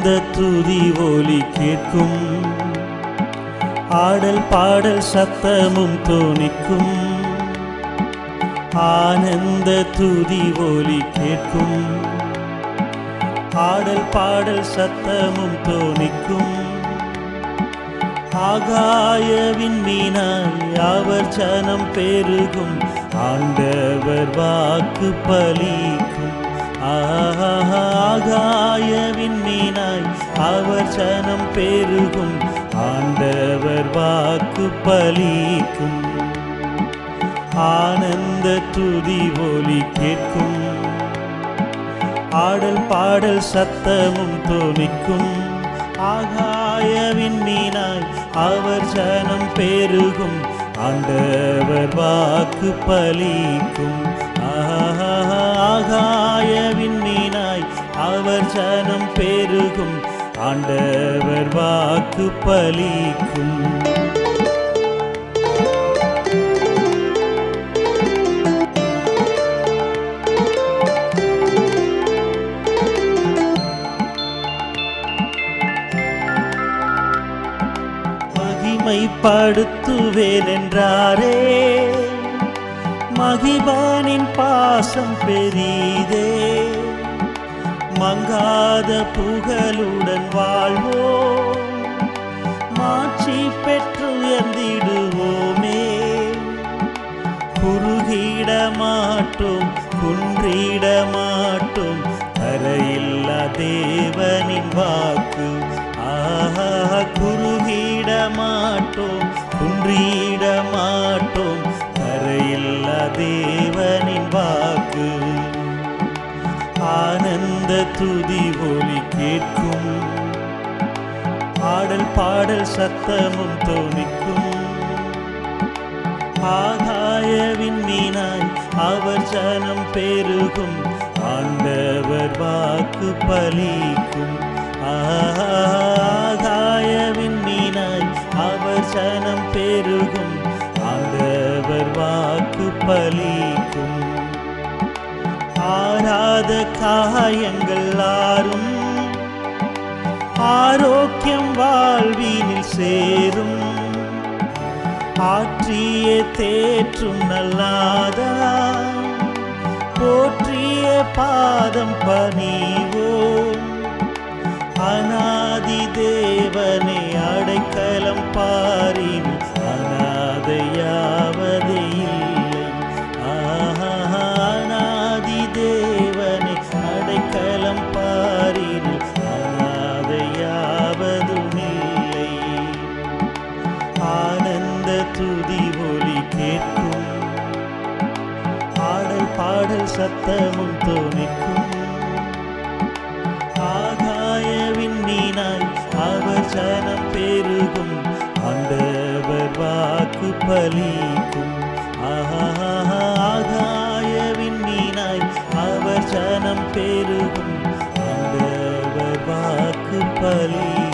ஆனந்த துதி ஒலி கேட்கும், ஆடல் பாடல் சத்தமும் தோணிக்கும். ஆனந்த துதி ஒலி கேட்கும், ஆடல் பாடல் சத்தமும் தோணிக்கும். ஆகாயவின் மீனாய் அவர் ஜனம் பெருகும், ஆண்டவர் வாக்கு பலிக்கும். ஆகாயவின் மீனாய் அவர் ஜனம் பெருகும், ஆண்டவர் வாக்கு பலிக்கும். ஆனந்த துதி ஒலி கேட்கும், ஆடல் பாடல் சத்தமும் தோணிக்கும். ஆகாயவின் மீனாய் அவர் ஜனம் பெருகும், ஆண்டவர் வாக்கு பலிக்கும். ஆகாயவின் மீனாய் அவர் ஜனம் பெருகும், ஆண்டவர் வாக்கு பலிக்கும். மகிமைப்படுத்துவேன் என்றாரே, மகிபானின் பாசம் பெரிதே. மங்காத புகழுடன் வாழ்வோம், மாட்சி பெற்று உயர்ந்திடுவோமே. குறுகிட மாட்டோம், குன்றிட மாட்டோம், கரையில்லா தேவனின் வாக்கு. குறுகிட மாட்டோம், குன்றிட மாட்டோம், கரையில்லா தேவனின் வாக்கு. ஆனந்த துதி ஒலி கேட்கும், ஆடல் பாடல் சத்தமும் தோணிக்கும். ஆகாயவின் மீனாய் அவர் ஜனம் பெருகும், ஆண்டவர் வாக்கு பலிக்கும். ஆகாயவின் மீனாய் அவர் ஜனம் பெருகும், ஆண்டவர் வாக்கு பலிக்கும். ஆறாத காயங்கள் ஆறும், ஆரோக்கியம் வாழ்வினில் சேரும். ஆற்றிய தேற்றும் நல்லாதா, போற்றிய பாதம் பணிவோம். அநாதி தேவனை அடைக்கலம் பாரின், அநாதையாவதே இல்லை. அநாதி தேவனை அடைக்கலம் பாரின், அநாதையாவதும் இல்லை. ஆனந்த துதி ஒலி கேட்கும், ஆடல் பாடல் சத்தமும் தோணிக்கும். ஆகாயவின் மீனாய் அவர் ஜனம் பெருகும், ஆண்டவர் வாக்கு பலிக்கும். ஆகாயவின் மீனாய் அவர் ஜனம் பெருகும், ஆண்டவர் வாக்கு பலிக்கும்.